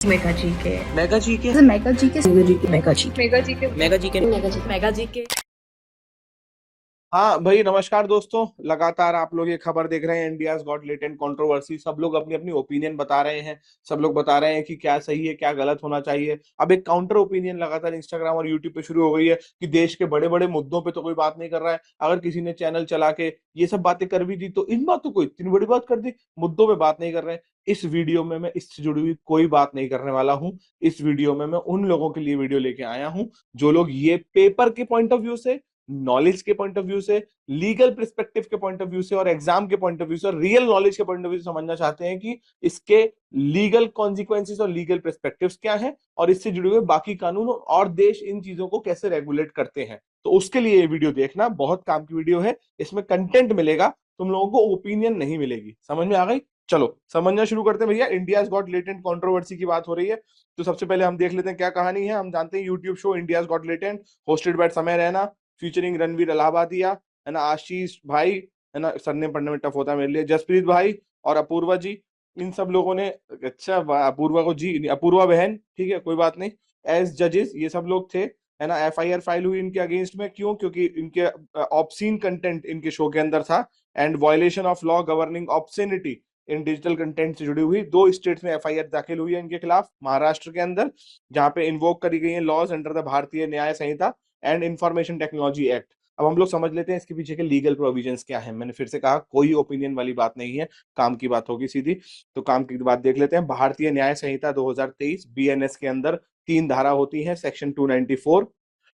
Mega जी के mega जी के mega जी के मेगा जी के मेगा जी के मेगा जी के मेगा जी के मेगा जी के हाँ भाई, नमस्कार दोस्तों। लगातार आप लोग ये खबर देख रहे हैं, इंडियाज गॉट लेटेंट कंट्रोवर्सी। सब लोग अपनी अपनी ओपिनियन बता रहे हैं। सब लोग बता रहे हैं कि क्या सही है, क्या गलत होना चाहिए। अब एक काउंटर ओपिनियन लगातार इंस्टाग्राम और यूट्यूब पे शुरू हो गई है कि देश के बड़े बड़े मुद्दों पे तो कोई बात नहीं कर रहा है। अगर किसी ने चैनल चला के ये सब बातें कर भी दी तो इन बातों को इतनी बड़ी बात कर दी, मुद्दों पे बात नहीं कर रहे हैं। इस वीडियो में मैं इससे जुड़ी हुई कोई बात नहीं करने वाला हूं। इस वीडियो में मैं उन लोगों के लिए वीडियो लेके आया हूं जो लोग ये पेपर के पॉइंट ऑफ व्यू से, नॉलेज के पॉइंट ऑफ व्यू से, लीगल पर्सपेक्टिव के पॉइंट ऑफ व्यू से और एग्जाम के पॉइंट ऑफ व्यू से और रियल नॉलेज के पॉइंट ऑफ व्यू से समझना चाहते हैं कि इसके लीगल कॉन्सिक्वेंसेस और लीगल पर्सपेक्टिव्स क्या हैं और इससे जुड़े हुए बाकी कानून और देश इन चीजों को कैसे रेगुलेट करते हैं। तो उसके लिए ये वीडियो देखना, बहुत काम की वीडियो है। इसमें कंटेंट मिलेगा, तुम लोगों को ओपिनियन नहीं मिलेगी। समझ में आ गई? चलो समझना शुरू करते हैं भैया। इंडियाज गॉट लेटेंट कंट्रोवर्सी की बात हो रही है, तो सबसे पहले हम देख लेते हैं क्या कहानी है। हम जानते हैं YouTube show India's got latent hosted by समय रैना, फीचरिंग रणवीर इलाहाबादिया, है ना, आशीष भाई, है ना, सरने पढ़ने में टफ होता है मेरे लिए, जसप्रीत भाई और अपूर्वा जी। इन सब लोगों ने, अच्छा अपूर्वा को जी, अपूर्वा बहन, ठीक है कोई बात नहीं, एज जजेस ये सब लोग थे, है ना। एफआईआर फाइल हुई इनके अगेंस्ट में। क्यों? क्योंकि इनके ऑब्सीन कंटेंट इनके शो के अंदर था and violation of law governing obscenity in digital content से जुड़ी हुई। 2 स्टेट्स में एफआईआर दाखिल हुई है इनके खिलाफ। महाराष्ट्र के अंदर, जहां पे इन्वोक करी गई है लॉज अंडर द भारतीय न्याय संहिता एंड इंफॉर्मेशन टेक्नोलॉजी एक्ट। अब हम लोग समझ लेते हैं इसके पीछे के लीगल प्रोविजंस क्या है। मैंने फिर से कहा, कोई ओपिनियन वाली बात नहीं है, काम की बात होगी सीधी। तो काम की बात देख लेते हैं। भारतीय न्याय संहिता 2023 बीएनएस के अंदर 3 धारा होती हैं, सेक्शन 294,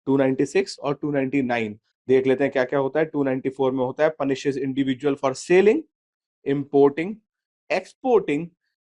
296 और 299। देख लेते हैं क्या क्या होता है। 294 में होता है punishes individual for selling, importing, exporting,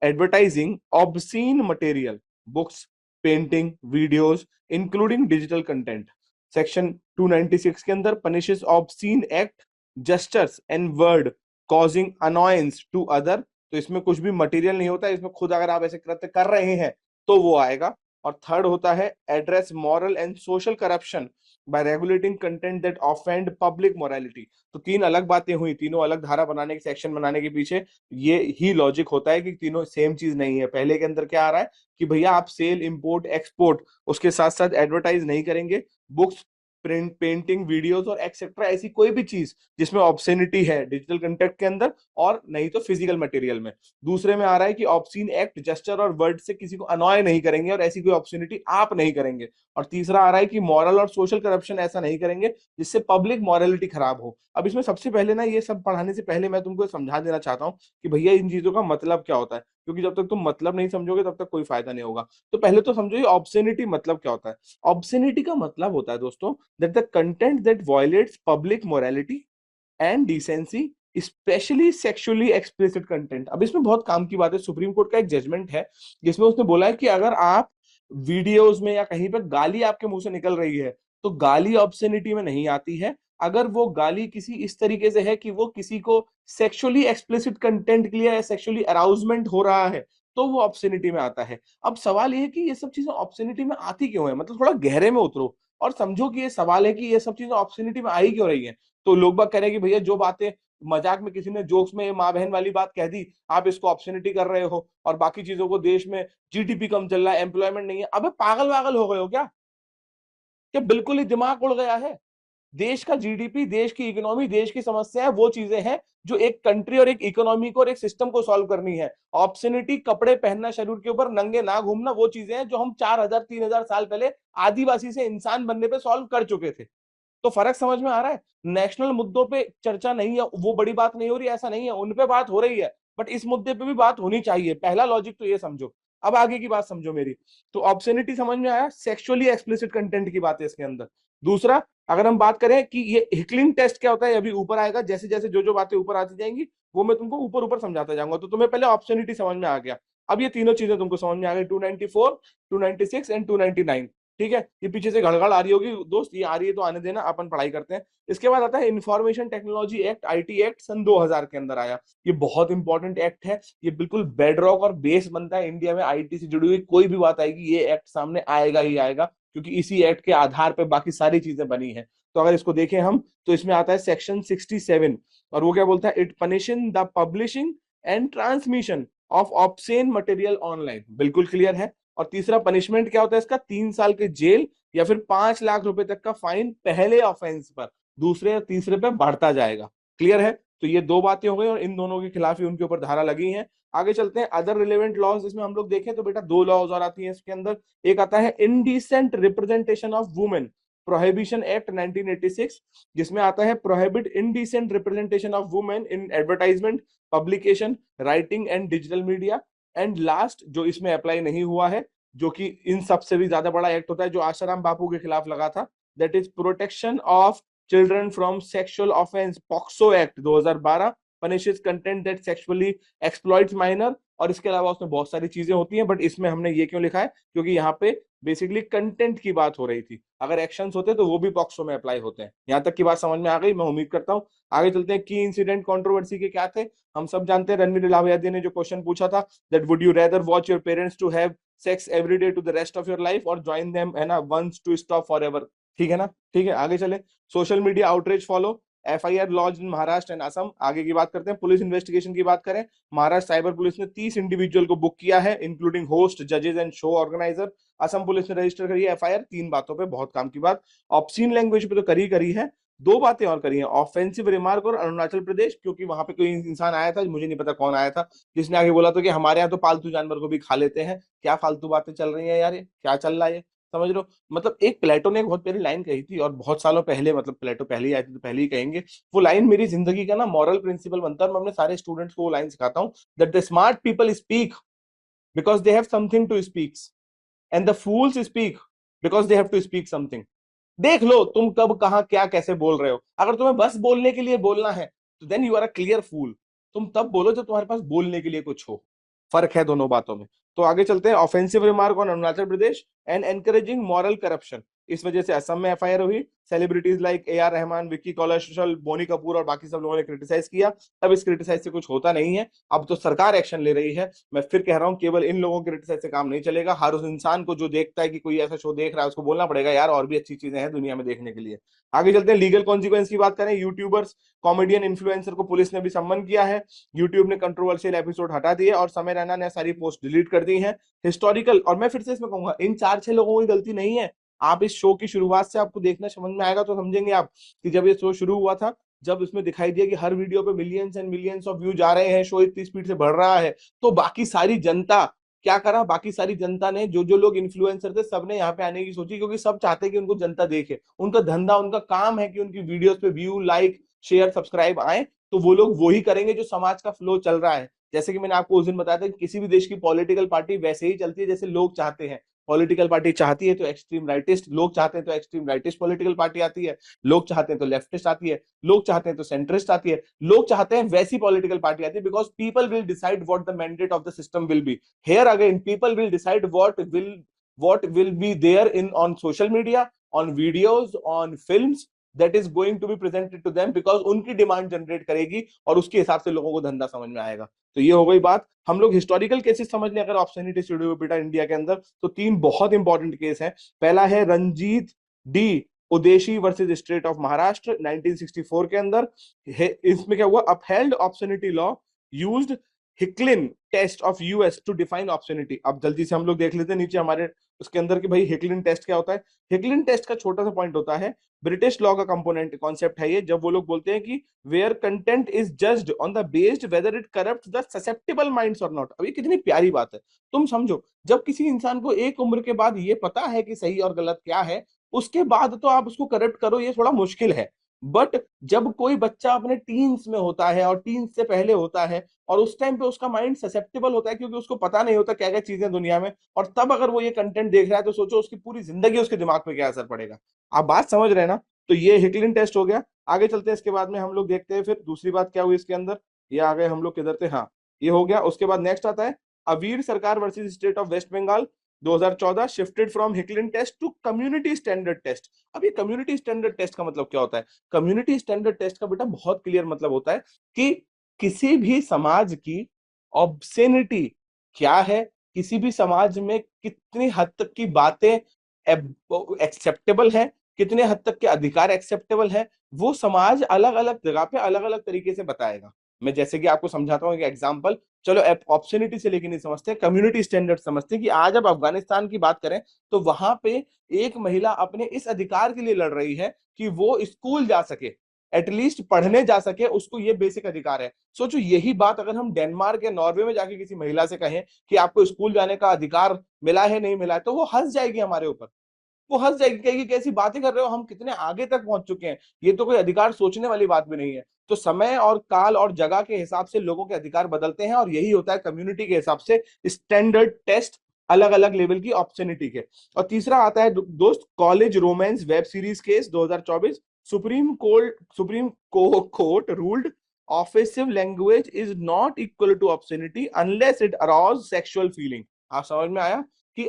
advertising obscene material, books, painting, videos including digital content. Section 296 के अंदर punishes obscene act, gestures and word causing annoyance to other. तो इसमें कुछ भी मटेरियल नहीं होता है, इसमें खुद अगर आप ऐसे कृत्य कर रहे हैं तो वो आएगा। और थर्ड होता है address moral and social corruption bye regulating content that offend public morality. तो 3 अलग बातें हुई, तीनों अलग धारा बनाने के, सेक्शन बनाने के पीछे ये ही लॉजिक होता है कि तीनों सेम चीज नहीं है। पहले के अंदर क्या आ रहा है कि भैया आप सेल, इंपोर्ट, एक्सपोर्ट, उसके साथ साथ एडवर्टाइज नहीं करेंगे। बुक्स, प्रिंट, पेंटिंग, वीडियोस और एक्सेट्रा ऐसी कोई भी चीज जिसमें ऑब्सेनिटी है डिजिटल कंटेंट के अंदर और नहीं तो फिजिकल मटेरियल में। दूसरे में आ रहा है कि ऑब्सीन एक्ट, जेस्चर और वर्ड से किसी को अनॉय नहीं करेंगे और ऐसी कोई ऑब्सेनिटी आप नहीं करेंगे। और तीसरा आ रहा है कि मॉरल और सोशल करप्शन ऐसा नहीं करेंगे जिससे पब्लिक मॉरलिटी खराब हो। अब इसमें सबसे पहले ना, ये सब पढ़ाने से पहले मैं तुमको समझा देना चाहता हूँ कि भैया इन चीजों का मतलब क्या होता है, क्योंकि जब तक तुम मतलब नहीं समझोगे तब तक कोई फायदा नहीं होगा। तो पहले तो समझो ये ऑब्सेनिटी मतलब क्या होता है। ऑब्सेनिटी का मतलब होता है दोस्तों that the content that violets public morality and decency, specially sexually explicit content. अब इसमें बहुत काम की बात है। सुप्रीम कोर्ट का एक जजमेंट है जिसमें उसने बोला है कि अगर आप वीडियोस में या कहीं पर गाली आपके मुंह से निकल रही है तो गाली ऑब्सेनिटी में नहीं आती है। अगर वो गाली किसी इस तरीके से है कि वो किसी को सेक्सुअली एक्सप्लिसिट कंटेंट के लिए सेक्सुअली अराउजमेंट हो रहा है तो वो ऑब्सेनिटी में आता है। अब सवाल ये है कि ये सब चीजें ऑब्सेनिटी में आती क्यों है, मतलब थोड़ा गहरे में उतरो और समझो कि ये सवाल है कि ये सब चीजें ऑब्सेनिटी में आई क्यों रही है। तो लोग बाग कह रहे हैं कि भैया जो बातें मजाक में किसी ने जोक्स में माँ बहन वाली बात कह दी, आप इसको ऑब्सेनिटी कर रहे हो और बाकी चीजों को, देश में जीडीपी कम चल रहा है, एम्प्लॉयमेंट नहीं है। अबे पागल वागल हो गए हो क्या? क्या बिल्कुल ही दिमाग उड़ गया है? देश का जीडीपी, देश की इकोनॉमी, देश की समस्या है, वो चीजें हैं जो एक कंट्री और एक इकोनॉमी को और एक सिस्टम को सॉल्व करनी है। ऑब्सेनिटी, कपड़े पहनना, शरीर के ऊपर नंगे ना घूमना, वो चीजें हैं जो हम 4000-3000 साल पहले आदिवासी से इंसान बनने पे सॉल्व कर चुके थे। तो फर्क समझ में आ रहा है? नेशनल मुद्दों पे चर्चा नहीं है, वो बड़ी बात नहीं हो रही, ऐसा नहीं है, उन पे बात हो रही है, बट इस मुद्दे पे भी बात होनी चाहिए। पहला लॉजिक तो ये समझो। अब आगे की बात समझो मेरी। तो ऑब्सेनिटी समझ में आया, सेक्सुअली एक्सप्लिसिट कंटेंट की बात है इसके अंदर। दूसरा, अगर हम बात करें कि ये हिकलिंग टेस्ट क्या होता है, अभी ऊपर आएगा। जैसे जैसे जो जो बातें ऊपर आती जाएंगी वो मैं तुमको ऊपर ऊपर समझाता जाऊंगा। तो तुम्हें पहले ऑब्सेनिटी समझ में आ गया। अब ये तीनों चीजें तुमको समझ में आ गई, 294, 296 एंड 299। ठीक है, ये पीछे से गड़गड़ आ रही होगी दोस्त, ये आ रही है तो आने देना, अपन पढ़ाई करते हैं। इसके बाद आता है information technology act, IT act, सन 2000 के अंदर आया। ये बहुत इंपॉर्टेंट एक्ट है, ये बिल्कुल बेडरॉक और बेस बनता है। इंडिया में आईटी से जुड़ी हुई कोई भी बात आएगी ये एक्ट सामने आएगा ही आएगा, क्योंकि इसी एक्ट के आधार पर बाकी सारी चीजें बनी है। तो अगर इसको देखें हम तो इसमें आता है सेक्शन 67, और वो क्या बोलता है, it punishing the publishing and transmission of obscene material online, बिल्कुल क्लियर है। और तीसरा पनिशमेंट क्या होता है इसका, 3 साल की जेल या फिर 5 लाख रुपए तक का फाइन पहले ऑफेंस पर, दूसरे या तीसरे पे बढ़ता जाएगा। क्लियर है। तो ये दो बातें हो गई और इन दोनों के खिलाफ ही उनके ऊपर धारा लगी है। आगे चलते हैं अदर रिलेवेंट लॉज। इसमें हम लोग देखें तो बेटा 2 लॉज और आती हैं इसके अंदर। एक आता है indecent representation of women prohibition act 1986, जिसमें आता है prohibit indecent representation of women in advertisement, publication, writing and digital media. And last जो इसमें अप्लाई नहीं हुआ है, जो कि इन सबसे भी ज्यादा बड़ा एक्ट होता है जो आशाराम बापू के खिलाफ लगा था, that is protection of children from sexual offence, POCSO act 2012 punishes content that sexually exploits minor. और इसके अलावा उसमें बहुत सारी चीजें होती हैं, बट इसमें हमने ये क्यों लिखा है, क्योंकि यहाँ पे बेसिकली कंटेंट की बात हो रही थी। अगर एक्शंस होते तो वो भी पॉक्सो में अप्लाई होते हैं। यहां तक की बात समझ में आ गई, मैं उम्मीद करता हूं। आगे चलते हैं, की इंसिडेंट कंट्रोवर्सी के क्या थे। हम सब जानते हैं रणवीर इलाहाबादी ने जो क्वेश्चन पूछा था, that would you rather watch your parents to have sex every day to the rest of your life और ज्वाइन देम, है ना, वंस टू स्टॉप फॉरएवर। ठीक है ना, ठीक है। आगे चले, social media outreach follow, FIR launch in Maharashtra and Assam. आगे की बात करते हैं, पुलिस इन्वेस्टिगेशन की बात करें, महाराष्ट्र साइबर पुलिस ने 30 इंडिविजुअल को बुक किया है, इंक्लूडिंग होस्ट, जजेस and show organiser. Assam police ने रजिस्टर करी है एफआईआर। 3 बातों पे, बहुत काम की बात। ऑब्सीन लैंग्वेज पे तो करी है। 2 बातें और करी हैं, ऑफेंसिव रिमार्क और अरुणाचल प्रदेश, क्योंकि वहां पे कोई इंसान आया था, मुझे नहीं पता कौन आया था, जिसने आगे बोला था कि हमारे यहाँ तो पालतू जानवर को भी खा लेते हैं। क्या फालतू बातें चल रही हैं यार, ये क्या चल रहा है, समझ लो। मतलब एक प्लेटो ने एक बहुत प्यारी लाइन कही थी, और बहुत सालों पहले, मतलब प्लेटो पहले ही आए थे तो पहले ही कहेंगे। वो लाइन मेरी जिंदगी का ना मॉरल प्रिंसिपल बनता है, और मैं अपने सारे स्टूडेंट्स को वो लाइन सिखाता हूँ, that the smart people speak because they have something to speak, and the fools speak because they have to speak something. देख लो तुम कब कहां क्या कैसे बोल रहे हो। अगर तुम्हें बस बोलने के लिए बोलना है तो then you are a clear fool. तुम तब बोलो जब तुम्हारे पास बोलने के लिए कुछ हो। फर्क है दोनों बातों में। तो आगे चलते हैं, offensive remark on Arunachal Pradesh and encouraging moral corruption. इस वजह से असम में एफआईआर हुई। Celebrities like A R Rahman, Vicky Kaushal, Boney Kapoor और बाकी सब लोगों ने क्रिटिसाइज किया। अब इस क्रिटिसाइज से कुछ होता नहीं है, अब तो सरकार एक्शन ले रही है। मैं फिर कह रहा हूं, केवल इन लोगों के क्रिटिसाइज से काम नहीं चलेगा। हर उस इंसान को जो देखता है कि कोई ऐसा शो देख रहा है, उसको बोलना पड़ेगा यार और भी अच्छी चीजें हैं दुनिया में देखने के लिए। आगे चलते हैं, लीगल कॉन्सिक्वेंस की बात करें। यूट्यूबर्स, कॉमेडियन, इन्फ्लुएंसर को पुलिस ने भी सम्मन किया है। यूट्यूब ने कंट्रोवर्शियल एपिसोड हटा दिए और समय रैना ने सारी पोस्ट डिलीट कर दी है। हिस्टोरिकल, और मैं फिर से इसमें कहूंगा, इन 4-6 लोगों की गलती नहीं है। आप इस शो की शुरुआत से आपको देखना समझ में आएगा तो समझेंगे आप कि जब ये शो शुरू हुआ था, जब इसमें दिखाई दिया कि हर वीडियो पे millions and millions of views आ रहे हैं, शो इतनी स्पीड से बढ़ रहा है, तो बाकी सारी जनता क्या करा, बाकी सारी जनता ने, जो जो लोग इन्फ्लुएंसर थे, सबने यहाँ पे आने की सोची, क्योंकि सब चाहते हैं कि उनको जनता देखे। उनका धंधा, उनका काम है कि उनकी वीडियोस पे व्यू, लाइक, शेयर, सब्सक्राइब आए, तो वो लोग वही करेंगे जो समाज का फ्लो चल रहा है। जैसे कि मैंने आपको उस दिन बताया था कि किसी भी देश की पॉलिटिकल पार्टी वैसे ही चलती है जैसे लोग चाहते हैं। पॉलिटिकल पार्टी चाहती है तो एक्सट्रीम राइटिस्ट, लोग चाहते हैं तो एक्सट्रीम राइटिस्ट पॉलिटिकल पार्टी आती है, लोग चाहते हैं तो लेफ्टिस्ट आती है, लोग चाहते हैं तो सेंट्रिस्ट आती है, लोग चाहते हैं वैसी पॉलिटिकल पार्टी आती है, because people will decide what the mandate of the system will be. Here again people will decide what will be there in on social media, on videos, on films that is going to be presented to them, because उनकी demand generate करेगी और उसके हिसाब से लोगों को धंधा समझ में आएगा। तो ये हो गई बात। हम लोग हिस्टोरिकल केसेस समझ लें अगर ऑब्ससेनिटी स्टूडियो बेटा इंडिया के अंदर, तो 3 बहुत इंपॉर्टेंट केस हैं। पहला है Ranjit D Udeshi versus state of Maharashtra 1964 के अंदर। इसमें क्या हुआ, upheld obscenity law used Hicklin test of US to define obscenity. अब जल्दी से हम लोग देख लेते हैं नीचे हमारे उसके अंदर कि भाई हिकलिन टेस्ट क्या होता है। हिकलिन टेस्ट का छोटा सा पॉइंट होता है, ब्रिटिश लॉ का कंपोनेंट कॉन्सेप्ट है ये, जब वो लोग बोलते हैं कि where content is judged on the based whether it corrupt the susceptible minds और नॉट। अब ये कितनी प्यारी बात है। तुम समझो, जब किसी इंसान को एक उम्र के बाद ये पता है कि सही और गलत क्या है, उसके बाद तो आप उसको करप्ट करो, ये थोड़ा मुश्किल है। बट जब कोई बच्चा अपने टीन्स में होता है और टीन्स से पहले होता है, और उस टाइम पे उसका माइंड ससेप्टेबल होता है, क्योंकि उसको पता नहीं होता क्या क्या चीजें दुनिया में, और तब अगर वो ये कंटेंट देख रहा है तो सोचो उसकी पूरी जिंदगी उसके दिमाग पे क्या असर पड़ेगा। आप बात समझ रहे हैं ना। तो ये हिकलिन टेस्ट हो गया। आगे चलते हैं, इसके बाद में हम लोग देखते हैं फिर दूसरी बात क्या हुई इसके अंदर। ये आ गए हम लोग किधर थे, हाँ ये हो गया। उसके बाद नेक्स्ट आता है Aveek Sarkar versus state of West Bengal 2014, shifted from Hicklin test to community standard test. अब ये कम्युनिटी स्टैंडर्ड टेस्ट का मतलब क्या होता है। कम्युनिटी स्टैंडर्ड टेस्ट का बेटा बहुत क्लियर मतलब होता है कि किसी भी समाज की ऑब्सेनिटी क्या है, किसी भी समाज में कितनी हद तक की बातें एक्सेप्टेबल है, कितने हद तक के अधिकार एक्सेप्टेबल है, वो समाज अलग अलग जगह पे अलग अलग तरीके से बताएगा। मैं जैसे कि आपको समझाता हूँ एक एग्जांपल। चलो ऑब्स्सेनिटी से लेके नहीं समझते, कम्युनिटी स्टैंडर्ड समझते हैं कि आज अब अफगानिस्तान की बात करें तो वहां पे एक महिला अपने इस अधिकार के लिए लड़ रही है कि वो स्कूल जा सके, एटलीस्ट पढ़ने जा सके, उसको ये बेसिक अधिकार है। सोचो यही बात अगर हम डेनमार्क या नॉर्वे में जाके किसी महिला से कहें कि आपको स्कूल जाने का अधिकार मिला है नहीं मिला है, तो वो हंस जाएगी हमारे ऊपर। वो हंस जाएगी, कहेगी कैसी बातें कर रहे हो, हम कितने आगे तक पहुंच चुके हैं, ये तो कोई अधिकार सोचने वाली बात भी नहीं है। तो समय और काल और जगह के हिसाब से लोगों के अधिकार बदलते हैं, और यही होता है कम्युनिटी के हिसाब से स्टैंडर्ड टेस्ट अलग अलग लेवल की ऑप्शनिटी के। और तीसरा आता है दोस्त college romance web series case 2024। Supreme court ruled offensive language is not equal to obscenity unless it arouse sexual feeling. आप समझ में आया कि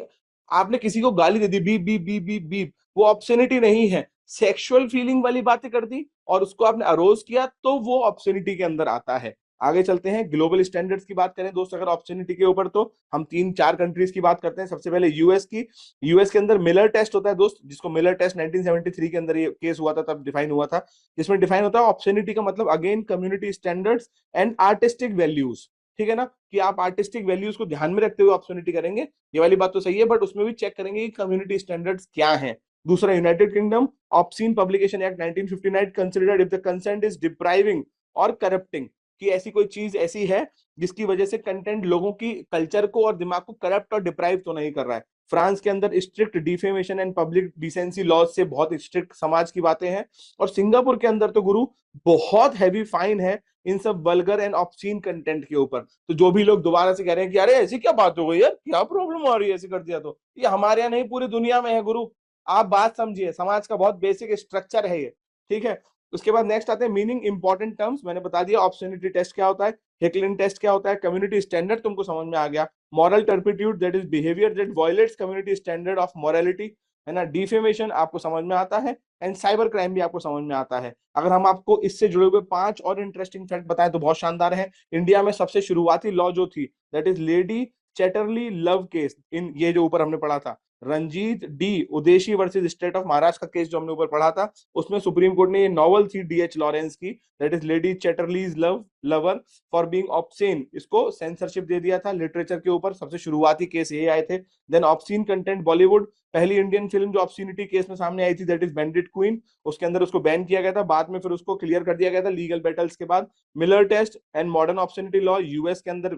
आपने किसी को गाली दे दी, beep beep beep beep beep, वो ऑब्ससेनिटी नहीं है, सेक्सुअल फीलिंग वाली बातें कर दी और उसको आपने अरोज किया, तो वो ऑब्ससेनिटी के अंदर आता है। आगे चलते हैं, ग्लोबल स्टैंडर्ड्स की बात करें दोस्त अगर ऑब्ससेनिटी के ऊपर, तो हम 3-4 कंट्रीज की बात करते हैं। सबसे पहले यूएस की। यूएस के अंदर मिलर टेस्ट होता है दोस्त, जिसको मिलर टेस्ट 1973 के अंदर ये केस हुआ था, तब डिफाइन हुआ था, जिसमें डिफाइन होता है ऑब्ससेनिटी का मतलब again community standards and artistic values. ठीक है ना, कि आप आर्टिस्टिक वैल्यूज को ध्यान में रखते हुए ऑब्ससेनिटी करेंगे, ये वाली बात तो सही है, बट उसमें भी चेक करेंगे कि कम्युनिटी स्टैंडर्ड्स क्या हैं। दूसरा, United kingdom obscene publication act 1959 considered if the consent is depriving और करप्टिंग, कि ऐसी कोई चीज ऐसी है जिसकी वजह से कंटेंट लोगों की कल्चर को और दिमाग को करप्ट और डिप्राइव तो नहीं कर रहा है। फ्रांस के अंदर strict defamation and public decency laws से बहुत स्ट्रिक्ट समाज की बातें हैं। और सिंगापुर के अंदर तो गुरु बहुत हैवी फाइन है इन सब वल्गर एंड ऑब्सीन कंटेंट के ऊपर। तो जो भी लोग दोबारा से कह रहे हैं कि अरे ऐसी क्या बात हो गई यार, क्या प्रॉब्लम आ रही है ऐसे कर दिया, तो ये हमारे यहाँ नहीं पूरी दुनिया में है गुरु। आप बात समझिए, समाज का बहुत बेसिक स्ट्रक्चर है ये। ठीक है, उसके बाद नेक्स्ट आते हैं मीनिंग इंपॉर्टेंट टर्म्स। मैंने बता दिया ऑब्ससेनिटी टेस्ट क्या होता है, हेकलिन टेस्ट क्या होता है, कम्युनिटी स्टैंडर्ड तुमको समझ में आ गया, moral turpitude that is behaviour that violets community standard of morality, है ना, डिफेमेशन आपको समझ में आता है, एंड साइबर क्राइम भी आपको समझ में आता है। अगर हम आपको इससे जुड़े हुए 5 और इंटरेस्टिंग फैक्ट बताएं तो बहुत शानदार है। इंडिया में सबसे शुरुआती लॉ जो थी that is Lady Chatterley love case, इन ये जो ऊपर हमने पढ़ा था, Ranjit D Udeshi versus state of Maharashtra का केस जो हमने ऊपर पढ़ा था, उसमें सुप्रीम कोर्ट ने ये नॉवल थी डीएच लॉरेंस की, that is Lady Chatterley's lover for being obscene, इसको सेंसरशिप दे दिया था लिटरेचर के ऊपर। सबसे शुरुआती केस ये आए थे। देन ऑब्सीन कंटेंट बॉलीवुड, पहली इंडियन फिल्म जो ऑब्सीनिटी केस में सामने आई थी दैट इज बैंडिट क्वीन, उसके अंदर उसको बैन किया गया था, बाद में फिर उसको क्लियर कर दिया गया था लीगल बैटल्स के बाद। Miller test and modern obscenity law, US के अंदर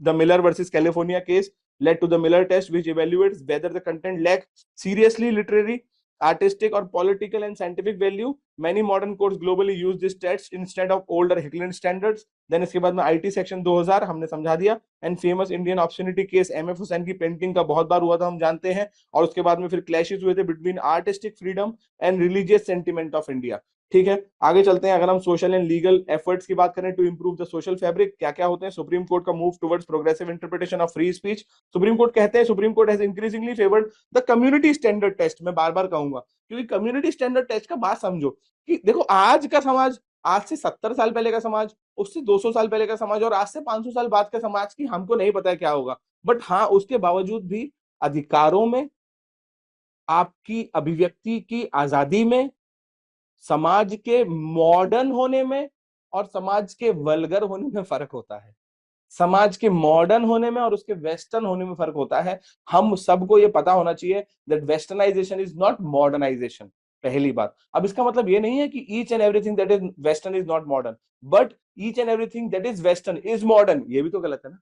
the Miller versus California case led to the Miller test, which evaluates whether the content lacks seriously literary, artistic or political and scientific value. Many modern courts globally use this test instead of older Hecklin standards. Then इसके बाद में IT section 2000 हमने समझा दिया, and famous Indian obscenity case MF Husain की painting का बहुत बार हुआ था, हम जानते हैं। और उसके बाद में फिर क्लैशेस हुए थे between artistic freedom and religious sentiment of India. ठीक है, आगे चलते हैं। अगर हम सोशल एंड लीगल एफर्ट्स की बात करें to improve the social fabric, क्या क्या होते हैं। सुप्रीम कोर्ट का move towards progressive interpretation of free speech. Supreme Court कहते हैं Supreme Court has increasingly favoured the community standard test. मैं बार बार कहूंगा क्योंकि कम्युनिटी स्टैंडर्ड टेस्ट का बात समझो कि देखो आज का समाज, आज से 70 साल पहले का समाज, उससे 200 साल पहले का समाज और आज से 500 साल बाद का समाज की हमको नहीं पता है क्या होगा, बट हाँ उसके बावजूद भी अधिकारों में, आपकी अभिव्यक्ति की आजादी में, समाज के मॉडर्न होने में और समाज के वल्गर होने में फर्क होता है। समाज के मॉडर्न होने में और उसके वेस्टर्न होने में फर्क होता है। हम सबको ये पता होना चाहिए that westernisation is not modernisation, पहली बात। अब इसका मतलब ये नहीं है कि each and everything that is western is not modern, but each and everything that is western is modern, ये भी तो गलत है ना।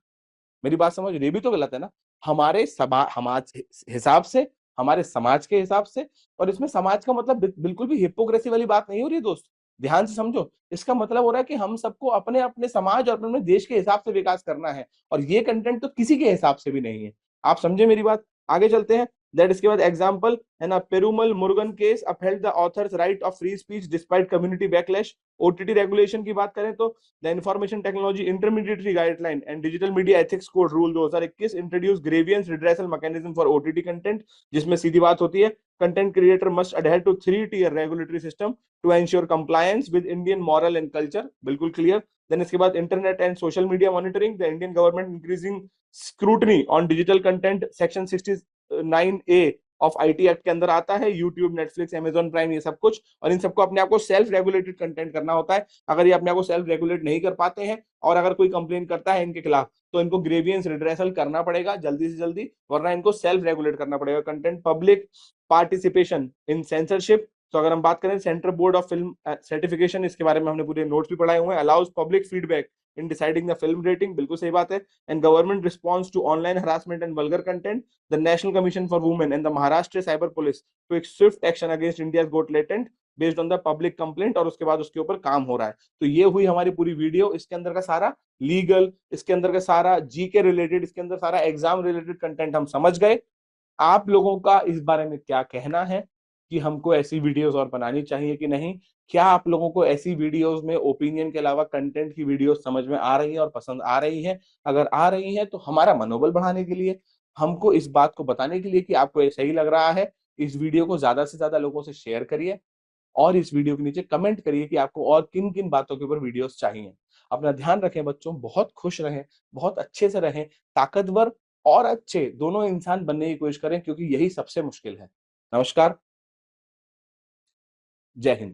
मेरी बात समझ, ये भी तो गलत है ना, हमारे समाज हिसाब से, हमारे समाज के हिसाब से। और इसमें समाज का मतलब बिल्कुल भी हिपोक्रेसी वाली बात नहीं हो रही है दोस्त, ध्यान से समझो। इसका मतलब हो रहा है कि हम सबको अपने अपने समाज और अपने देश के हिसाब से विकास करना है, और ये कंटेंट तो किसी के हिसाब से भी नहीं है। आप समझे मेरी बात, आगे चलते हैं। दैट इसके बाद एग्जांपल है ना, Perumal Murugan case upheld the author's right of free speech despite community backlash. OTT regulation की बात करें तो the information technology intermediary guideline and digital media ethics code rule 2021 introduce grievance redressal mechanism for OTT content, जिसमें सीधी बात होती है content creator must adhere to 3-tier regulatory system to ensure compliance with Indian moral and culture, बिल्कुल clear. Then इसके बाद internet and social media monitoring, the Indian government increasing scrutiny on digital content, section 69A of IT act के अंदर आता है, YouTube, Netflix, Amazon prime, ये सब कुछ। और इन सबको अपने आप को सेल्फ रेगुलेटेड कंटेंट करना होता है। अगर ये अपने आप को सेल्फ रेगुलेट नहीं कर पाते हैं और अगर कोई कंप्लेन करता है इनके खिलाफ, तो इनको ग्रेवियंस रिड्रेसल करना पड़ेगा जल्दी से जल्दी, वरना इनको सेल्फ रेगुलेट करना पड़ेगा। Content public participation in censorship, तो अगर हम बात करें central board of film certification, इसके बारे में हमने पूरे नोट्स भी पढ़ाए हुए हैं। Allows public feedback in deciding the film rating, बिल्कुल सही बात है। And government response to online harassment and vulgar content, the national commission for women and the Maharashtra cyber police to एक swift action against India's got latent based on the public complaint, और उसके बाद उसके ऊपर काम हो रहा है। तो ये हुई हमारी पूरी वीडियो। इसके अंदर का सारा लीगल, इसके अंदर का सारा जीके रिलेटेड, इसके अंदर सारा एग्जाम रिलेटेड कंटेंट हम समझ गए। आप लोगों का इस बारे में क्या कहना है कि हमको ऐसी वीडियोस और बनानी चाहिए कि नहीं? क्या आप लोगों को ऐसी वीडियोस में ओपिनियन के अलावा कंटेंट की वीडियोस समझ में आ रही है और पसंद आ रही है? अगर आ रही है तो हमारा मनोबल बढ़ाने के लिए, हमको इस बात को बताने के लिए कि आपको ये सही लग रहा है, इस वीडियो को ज्यादा से ज्यादा लोगों से शेयर करिए और इस वीडियो के नीचे कमेंट करिए कि आपको और किन किन बातों के ऊपर वीडियोस चाहिए। अपना ध्यान रखें बच्चों, बहुत खुश रहें, बहुत अच्छे से रहें, ताकतवर और अच्छे दोनों इंसान बनने की कोशिश करें, क्योंकि यही सबसे मुश्किल है। नमस्कार, जय हिंद।